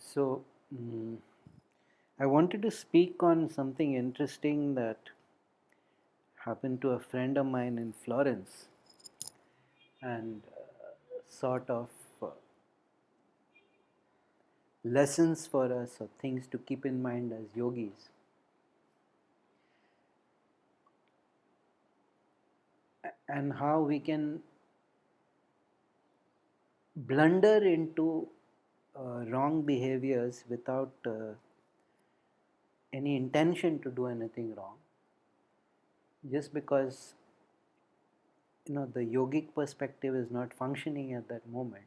So, I wanted to speak on something interesting that happened to a friend of mine in Florence, and sort of lessons for us or things to keep in mind as yogis, and how we can blunder into wrong behaviors without any intention to do anything wrong, just because the yogic perspective is not functioning at that moment.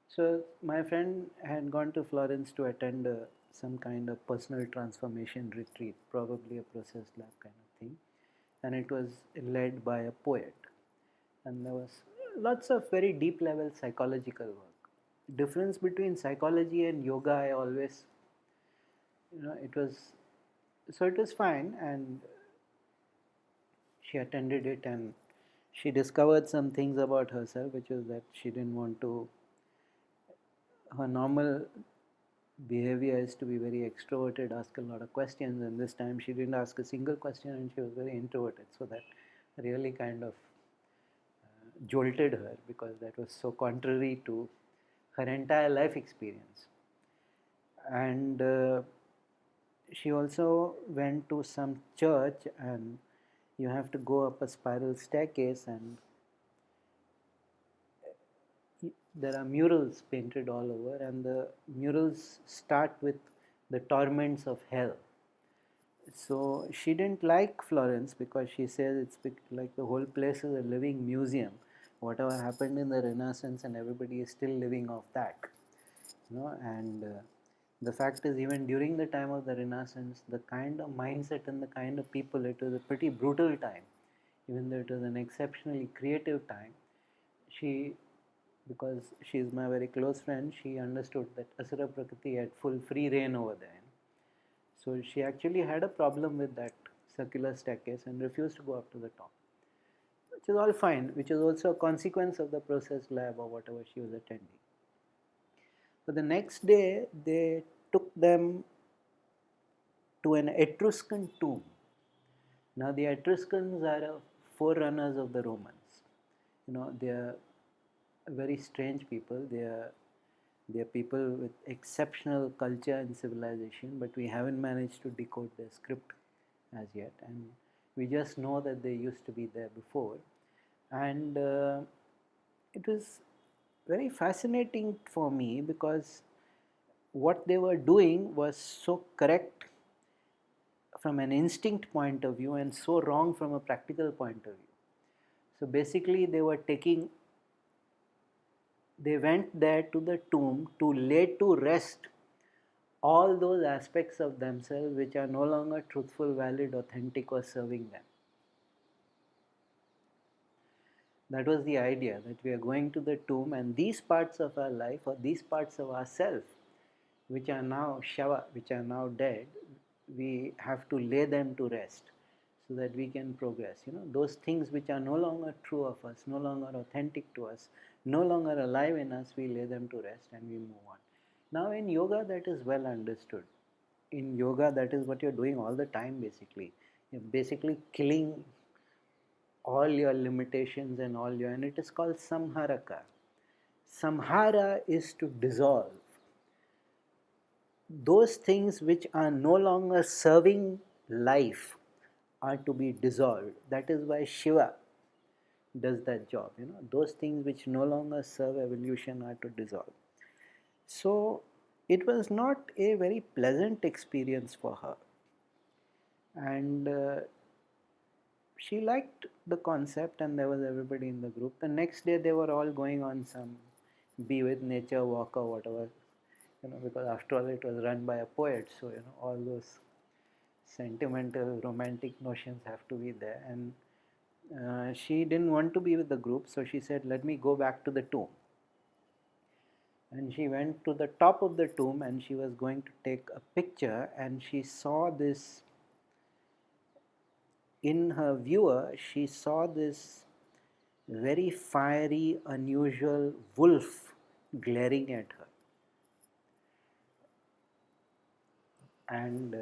So my friend had gone to Florence to attend some kind of personal transformation retreat, probably a process lab kind of thing, and it was led by a poet, and there was lots of very deep level psychological work. Difference between psychology and yoga, I always, it was, so it was fine, and she attended it, and she discovered some things about herself, which was that she didn't want to, her normal behavior is to be very extroverted, ask a lot of questions, and this time she didn't ask a single question and she was very introverted. So that really kind of jolted her, because that was so contrary to her entire life experience. And she also went to some church, and you have to go up a spiral staircase, and there are murals painted all over, and the murals start with the torments of hell. So she didn't like Florence because she says it's like the whole place is a living museum. Whatever happened in the Renaissance, and everybody is still living off that. And the fact is, even during the time of the Renaissance, the kind of mindset and the kind of people, it was a pretty brutal time. Even though it was an exceptionally creative time, she, because she is my very close friend, she understood that Asura Prakriti had full free reign over there. So she actually had a problem with that circular staircase and refused to go up to the top, which is all fine, which is also a consequence of the process lab or whatever she was attending. But the next day, they took them to an Etruscan tomb. Now, the Etruscans are forerunners of the Romans. They are very strange people. They are people with exceptional culture and civilization, but we haven't managed to decode their script as yet, and we just know that they used to be there before. And it was very fascinating for me, because what they were doing was so correct from an instinct point of view and so wrong from a practical point of view. So basically, they went there to the tomb to lay to rest all those aspects of themselves which are no longer truthful, valid, authentic, or serving them. That was the idea, that we are going to the tomb, and these parts of our life, or these parts of ourself, which are now shava, which are now dead, we have to lay them to rest so that we can progress. Those things which are no longer true of us, no longer authentic to us, no longer alive in us, we lay them to rest and we move on. Now in yoga, that is well understood. In yoga, that is what you're doing all the time basically. You're basically killing all your limitations and and it is called samharaka. Samhara is to dissolve those things which are no longer serving life, are to be dissolved. That is why Shiva does that job. Those things which no longer serve evolution are to dissolve. So it was not a very pleasant experience for her, and she liked the concept, and there was everybody in the group. The next day they were all going on some be with nature walk or whatever, because after all it was run by a poet, so all those sentimental romantic notions have to be there. And she didn't want to be with the group, so she said, let me go back to the tomb. And she went to the top of the tomb, and she was going to take a picture, and she saw this, in her viewer, she saw this very fiery, unusual wolf glaring at her. And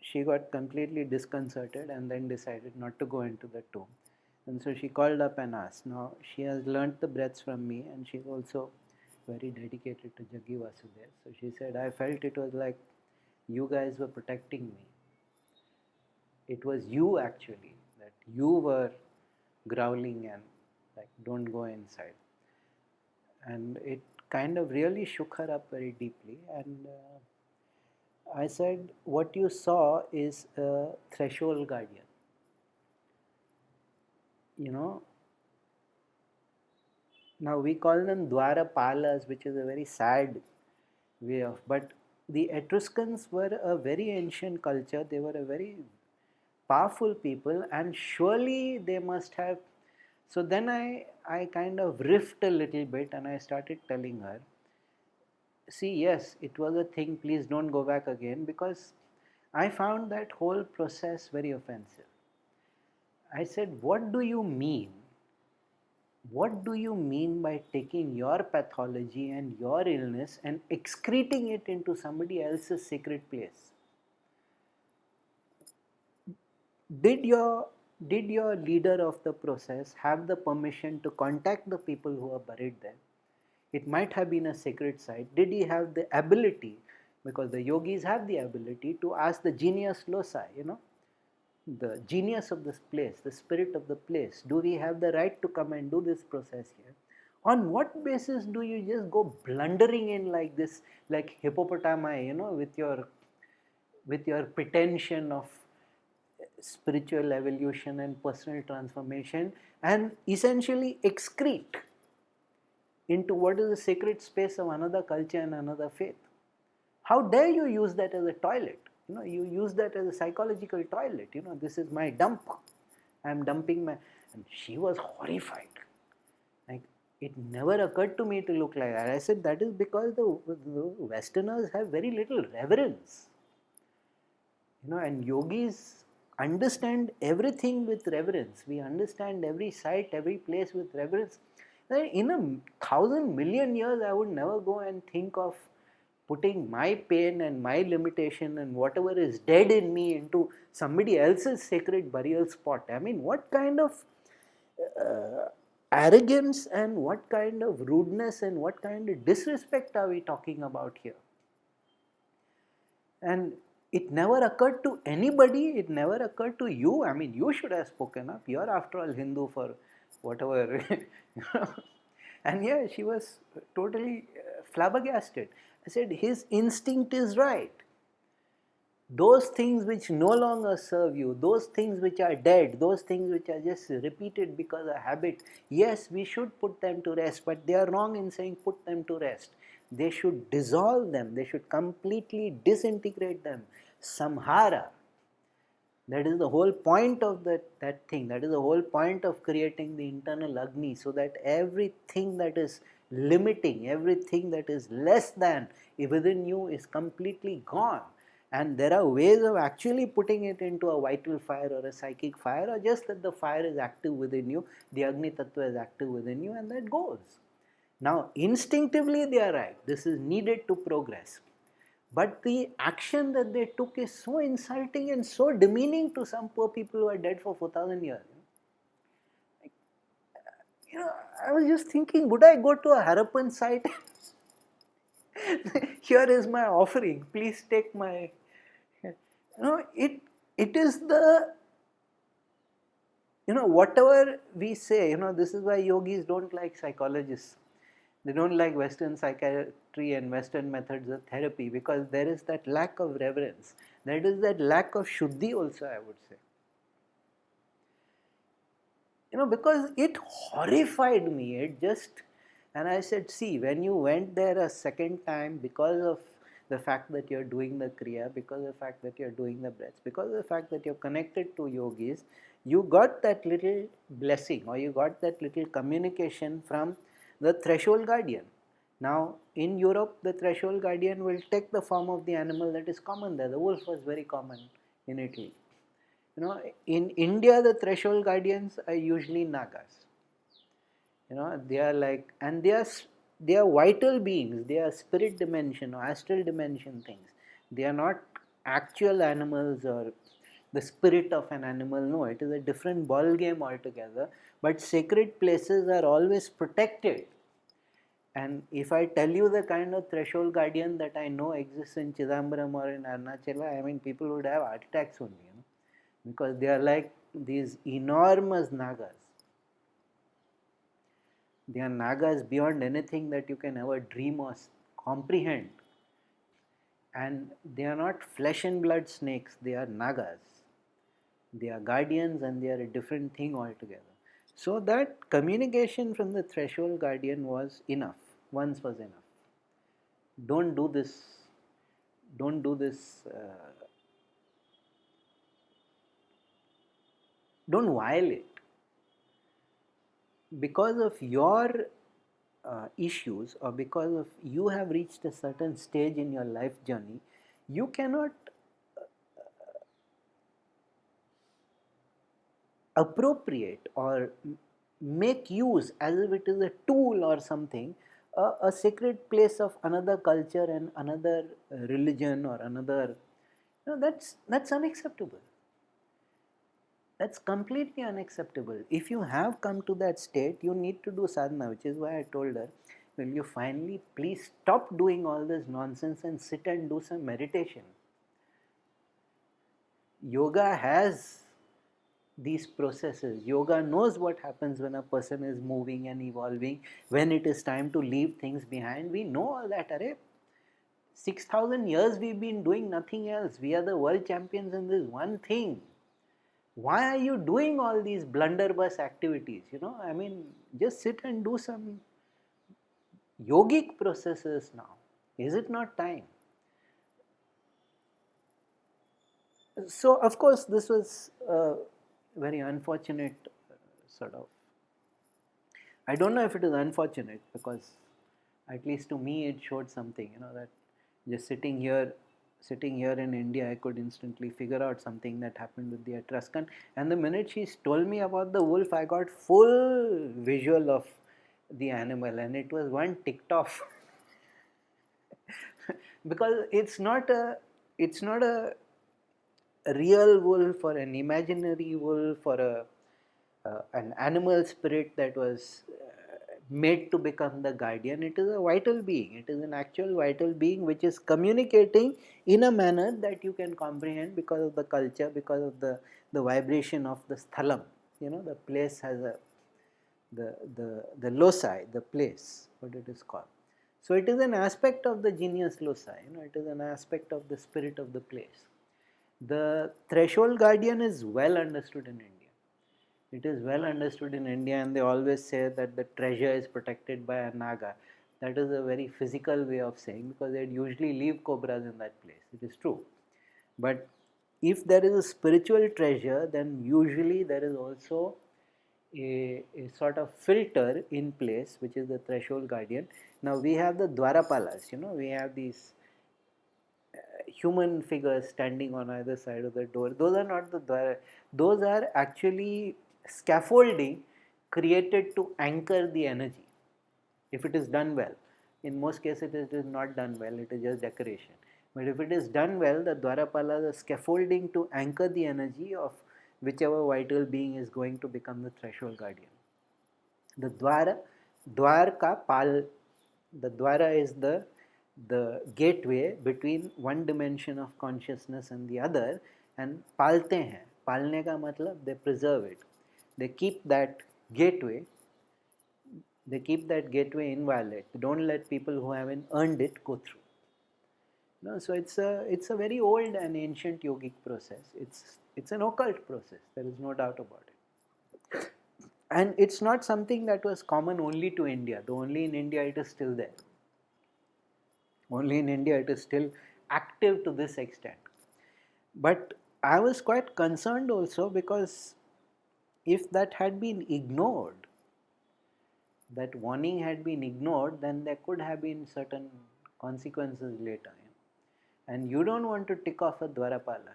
she got completely disconcerted and then decided not to go into the tomb. And so she called up and asked. Now she has learnt the breaths from me, and she's also very dedicated to Jaggi Vasudev. So she said, I felt it was like you guys were protecting me. It was you actually, that you were growling and like, don't go inside. And it kind of really shook her up very deeply. And I said, what you saw is a threshold guardian. You know, now we call them Dwarapalas, which is a very sad way of, but the Etruscans were a very ancient culture. They were a very powerful people, and surely they must have. So then I kind of riffed a little bit and I started telling her, see, yes, it was a thing, please don't go back again, because I found that whole process very offensive. I said, what do you mean? What do you mean by taking your pathology and your illness and excreting it into somebody else's sacred place? Did your leader of the process have the permission to contact the people who are buried there? It might have been a sacred site. Did he have the ability, because the yogis have the ability to ask the genius loci, the genius of this place, the spirit of the place, do we have the right to come and do this process here? On what basis do you just go blundering in like this, like hippopotami, with your pretension of spiritual evolution and personal transformation, and essentially excrete into what is the sacred space of another culture and another faith? How dare you use that as a toilet? You use that as a psychological toilet. This is my dump. I'm dumping my. And she was horrified. Like, it never occurred to me to look like that. I said, that is because the Westerners have very little reverence. And yogis understand everything with reverence. We understand every site, every place with reverence. In 1,000 million years, I would never go and think of putting my pain and my limitation and whatever is dead in me into somebody else's sacred burial spot. I mean, what kind of arrogance and what kind of rudeness and what kind of disrespect are we talking about here? And it never occurred to anybody, it never occurred to you. I mean, you should have spoken up. You're after all Hindu for whatever. And yeah, she was totally flabbergasted. I said, his instinct is right. Those things which no longer serve you, those things which are dead, those things which are just repeated because of habit, yes, we should put them to rest, but they are wrong in saying put them to rest. They should dissolve them, they should completely disintegrate them. Samhara. That is the whole point of that thing. That is the whole point of creating the internal Agni, so that everything that is limiting, everything that is less than within you is completely gone. And there are ways of actually putting it into a vital fire or a psychic fire, or just that the fire is active within you, the Agni Tattva is active within you, and that goes. Now, instinctively they are right. This is needed to progress. But the action that they took is so insulting and so demeaning to some poor people who are dead for 4,000 years. I was just thinking, would I go to a Harappan site? Here is my offering. Please take my. It is the. Whatever we say, this is why yogis don't like psychologists. They don't like Western psychiatry and Western methods of therapy, because there is that lack of reverence. There is that lack of shuddhi also, I would say. Because it horrified me. And I said, see, when you went there a second time, because of the fact that you're doing the kriya, because of the fact that you're doing the breaths, because of the fact that you're connected to yogis, you got that little blessing, or you got that little communication from the threshold guardian. Now, in Europe, the threshold guardian will take the form of the animal that is common there. The wolf was very common in Italy. In India, the threshold guardians are usually Nagas. They are like, and they are vital beings. They are spirit dimension or astral dimension things. They are not actual animals or the spirit of an animal. No, it is a different ball game altogether. But sacred places are always protected. And if I tell you the kind of threshold guardian that I know exists in Chidambaram or in Arunachala, I mean, people would have heart attacks only, because they are like these enormous nagas. They are nagas beyond anything that you can ever dream or comprehend. And they are not flesh and blood snakes, they are nagas. They are guardians and they are a different thing altogether. So that communication from the threshold guardian was enough. Once was enough. Don't do this. Don't do this. Don't violate. Because of your issues, or because of you have reached a certain stage in your life journey, you cannot appropriate or make use, as if it is a tool or something, a sacred place of another culture and another religion or another. That's unacceptable. That's completely unacceptable. If you have come to that state, you need to do sadhana, which is why I told her, will you finally please stop doing all this nonsense and sit and do some meditation? Yoga has these processes. Yoga knows what happens when a person is moving and evolving, when it is time to leave things behind. We know all that. 6,000 years we've been doing nothing else. We are the world champions in this one thing. Why are you doing all these blunderbuss activities? I mean, just sit and do some yogic processes now. Is it not time? So, of course, this was a very unfortunate sort of. I don't know if it is unfortunate, because at least to me it showed something, that just sitting here in India, I could instantly figure out something that happened with the Etruscan. And the minute she told me about the wolf, I got full visual of the animal, and it was one ticked off. Because it's not a real wolf or an imaginary wolf or an animal spirit that was made to become the guardian. It is a vital being. It is an actual vital being which is communicating in a manner that you can comprehend because of the culture, because of the vibration of the sthalam. The place has the loci, the place, what it is called. So it is an aspect of the genius loci. It is an aspect of the spirit of the place. The threshold guardian is well understood in India. It is well understood in India, and they always say that the treasure is protected by a naga. That is a very physical way of saying, because they usually leave cobras in that place. It is true. But if there is a spiritual treasure, then usually there is also a sort of filter in place, which is the threshold guardian. Now we have the Dwarapalas, we have these human figures standing on either side of the door. Those are not the Dwara, those are actually scaffolding created to anchor the energy, if it is done well. In most cases it is not done well, it is just decoration. But if it is done well, the Dwarapalas are scaffolding to anchor the energy of whichever vital being is going to become the threshold guardian. The Dwar ka pal, the Dwara is the gateway between one dimension of consciousness and the other, and palte hain. Palne ka matlab they preserve it. They keep that gateway. They keep that gateway inviolate. They don't let people who haven't earned it go through. So it's a very old and ancient yogic process. It's an occult process. There is no doubt about it. And it's not something that was common only to India, though only in India it is still there. Only in India it is still active to this extent. But I was quite concerned also, because if that had been ignored, that warning had been ignored, then there could have been certain consequences later. And you don't want to tick off a Dwarapala.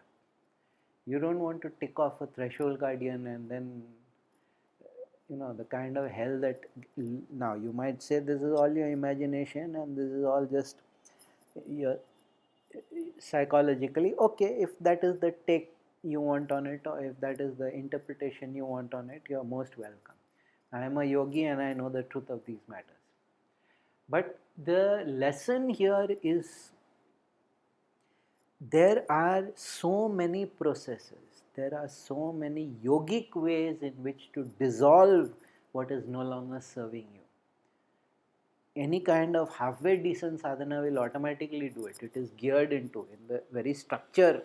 You don't want to tick off a threshold guardian, and then the kind of hell that. Now you might say this is all your imagination and this is all just your psychologically, okay, if that is the take you want on it, or if that is the interpretation you want on it, you are most welcome. I am a yogi and I know the truth of these matters. But the lesson here is there are so many processes, there are so many yogic ways in which to dissolve what is no longer serving you. Any kind of halfway decent sadhana will automatically do it. It is geared into, in the very structure,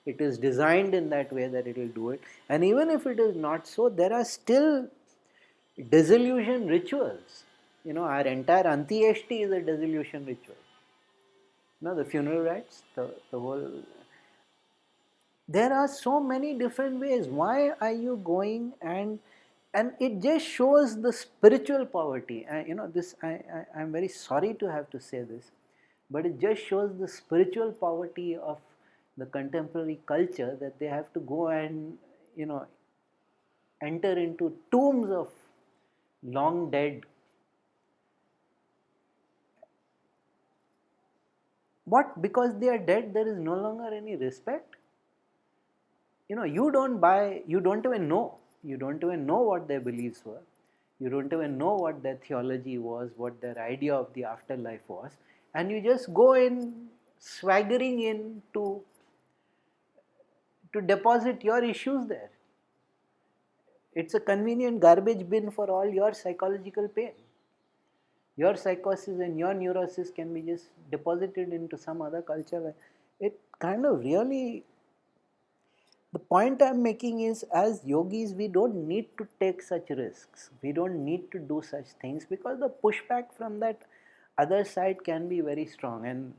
it is designed in that way that it will do it. And even if it is not so, there are still dissolution rituals. Our entire Antyeshti is a dissolution ritual. The funeral rites, the whole. There are so many different ways. Why are you going and it just shows the spiritual poverty. This I'm very sorry to have to say this, but it just shows the spiritual poverty of the contemporary culture, that they have to go and enter into tombs of long dead. What? Because they are dead, there is no longer any respect? You don't even know what their beliefs were. You don't even know what their theology was, what their idea of the afterlife was, and you just go in swaggering in to deposit your issues there. It's a convenient garbage bin for all your psychological pain. Your psychosis and your neurosis can be just deposited into some other culture. It kind of really, the point I'm making is, as yogis, we don't need to take such risks. We don't need to do such things, because the pushback from that other side can be very strong. And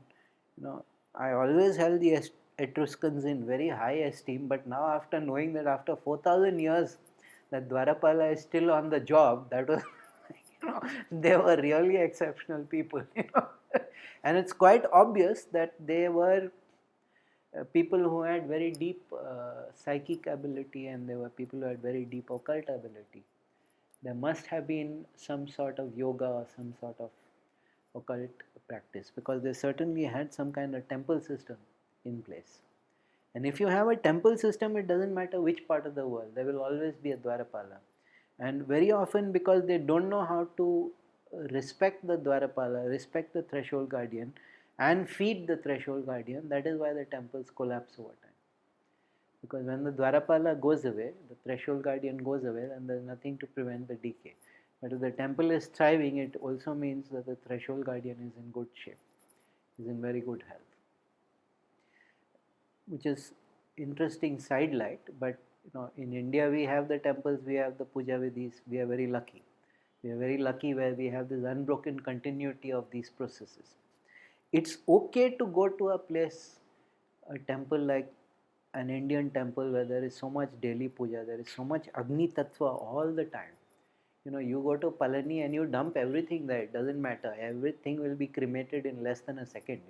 I always held the Etruscans in very high esteem, but now, after knowing that after 4,000 years that Dwarapala is still on the job, that was they were really exceptional people. And it's quite obvious that they were people who had very deep psychic ability, and there were people who had very deep occult ability. There must have been some sort of yoga or some sort of occult practice, because they certainly had some kind of temple system in place. And if you have a temple system, it doesn't matter which part of the world, there will always be a Dwarapala. And very often, because they don't know how to respect the Dwarapala, respect the threshold guardian, and feed the threshold guardian, that is why the temples collapse over time. Because when the Dwarapala goes away, the threshold guardian goes away, then there is nothing to prevent the decay. But if the temple is thriving, it also means that the threshold guardian is in good shape, is in very good health. Which is interesting sidelight, but in India we have the temples, we have the puja vidhis, we are very lucky. We are very lucky where we have this unbroken continuity of these processes. It's okay to go to a place, a temple like an Indian temple, where there is so much daily puja, there is so much Agni Tattva all the time. You go to Palani and you dump everything there, it doesn't matter. Everything will be cremated in less than a second,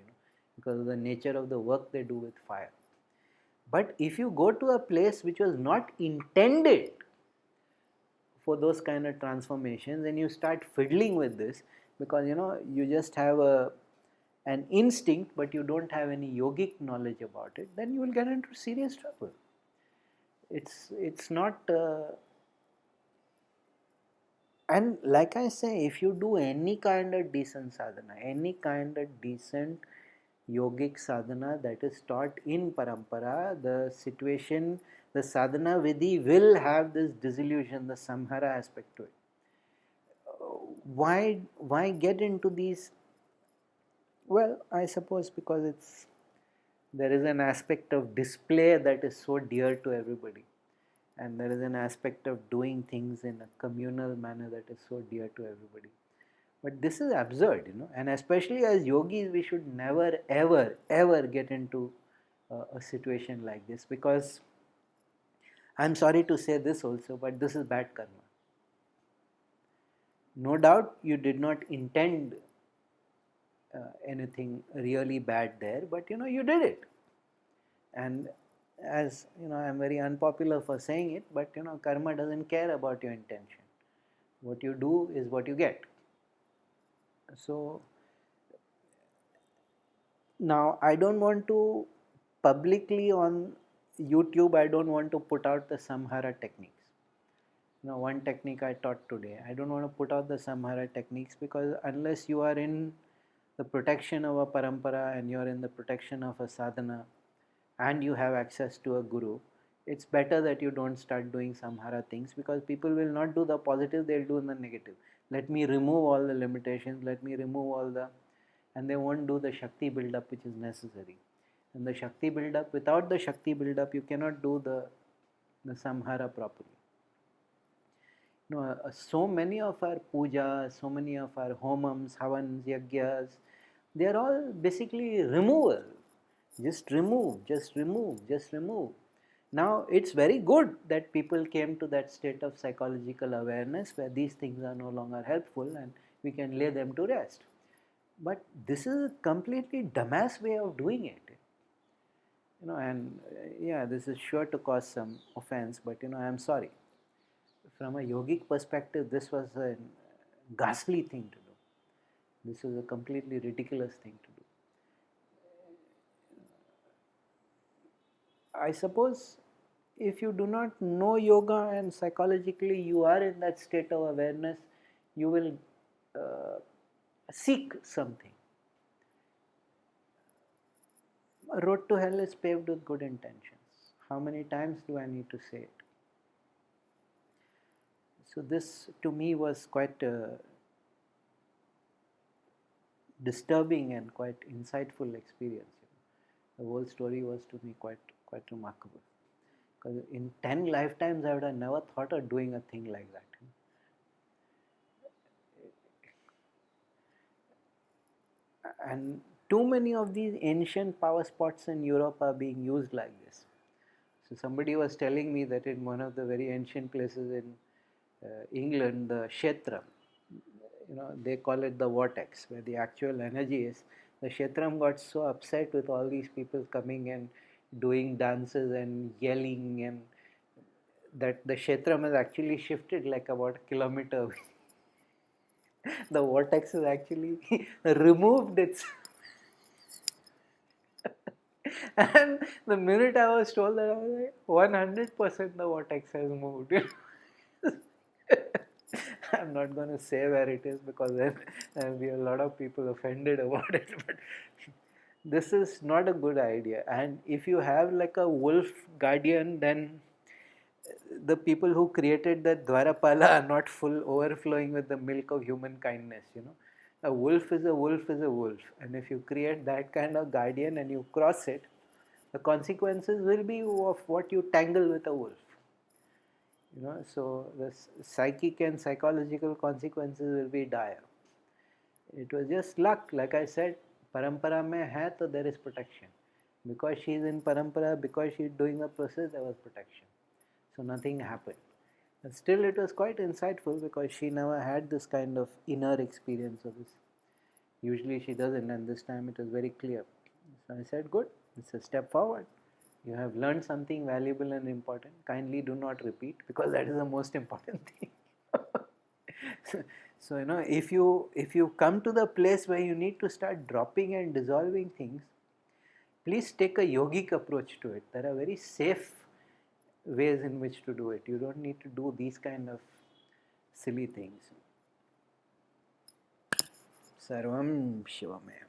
because of the nature of the work they do with fire. But if you go to a place which was not intended for those kind of transformations, and you start fiddling with this, because you just have an instinct, but you don't have any yogic knowledge about it, then you will get into serious trouble. It's not and like I say, if you do any kind of decent sadhana, any kind of decent yogic sadhana that is taught in parampara, the situation, the sadhana vidhi will have this disillusion, the samhara aspect to it. Why get into these? Well, I suppose because there is an aspect of display that is so dear to everybody, and there is an aspect of doing things in a communal manner that is so dear to everybody. But this is absurd, and especially as yogis, we should never, ever get into a situation like this, because I'm sorry to say this also, but this is bad karma. No doubt you did not intend anything really bad there, but you did it. And as I'm very unpopular for saying it, but karma doesn't care about your intention. What you do is what you get. So Now, I don't want to publicly on YouTube, I don't want to put out the Samhara techniques. One technique I taught today, I don't want to put out the Samhara techniques, because unless you are in the protection of a parampara and you are in the protection of a sadhana and you have access to a guru, it's better that you don't start doing Samhara things, because people will not do the positive, they'll do the negative. Let me remove all the limitations, let me remove all the, and they won't do the Shakti build up which is necessary. And the Shakti build up, without the Shakti build up, you cannot do the Samhara properly. So many of our pujas, so many of our homams, havans, yagyas, they are all basically removal. Just remove, just remove, just remove. Now, it's very good that people came to that state of psychological awareness where these things are no longer helpful and we can lay them to rest. But this is a completely dumbass way of doing it. And yeah, this is sure to cause some offense, but I'm sorry. From a yogic perspective, this was a ghastly thing to do. This was a completely ridiculous thing to do. I suppose if you do not know yoga and psychologically you are in that state of awareness, you will seek something. A road to hell is paved with good intentions. How many times do I need to say it? So this to me was quite disturbing and quite insightful experience. The whole story was to me quite remarkable. Because in 10 lifetimes I would have never thought of doing a thing like that. And too many of these ancient power spots in Europe are being used like this. So somebody was telling me that in one of the very ancient places in England, the Kshetram, they call it the vortex, where the actual energy is. The Kshetram got so upset with all these people coming and doing dances and yelling, and that the Kshetram has actually shifted like about a kilometer away. The vortex has actually removed its. And the minute I was told that, I was like, 100% the vortex has moved. I'm not going to say where it is, because then there will be a lot of people offended about it. But this is not a good idea. And if you have like a wolf guardian, then the people who created the Dwarapala are not full overflowing with the milk of human kindness. A wolf is a wolf is a wolf. And if you create that kind of guardian and you cross it, the consequences will be of what you tangle with a wolf. So the psychic and psychological consequences will be dire. It was just luck. Like I said, parampara mein hai to there is protection. Because she is in parampara, because she is doing the process, there was protection. So nothing happened. But still it was quite insightful, because she never had this kind of inner experience of this. Usually she doesn't, and this time it was very clear. So I said, good, it's a step forward. You have learned something valuable and important. Kindly do not repeat, because that is the most important thing. So if you come to the place where you need to start dropping and dissolving things, please take a yogic approach to it. There are very safe ways in which to do it. You don't need to do these kind of silly things. Sarvam Shivamaya.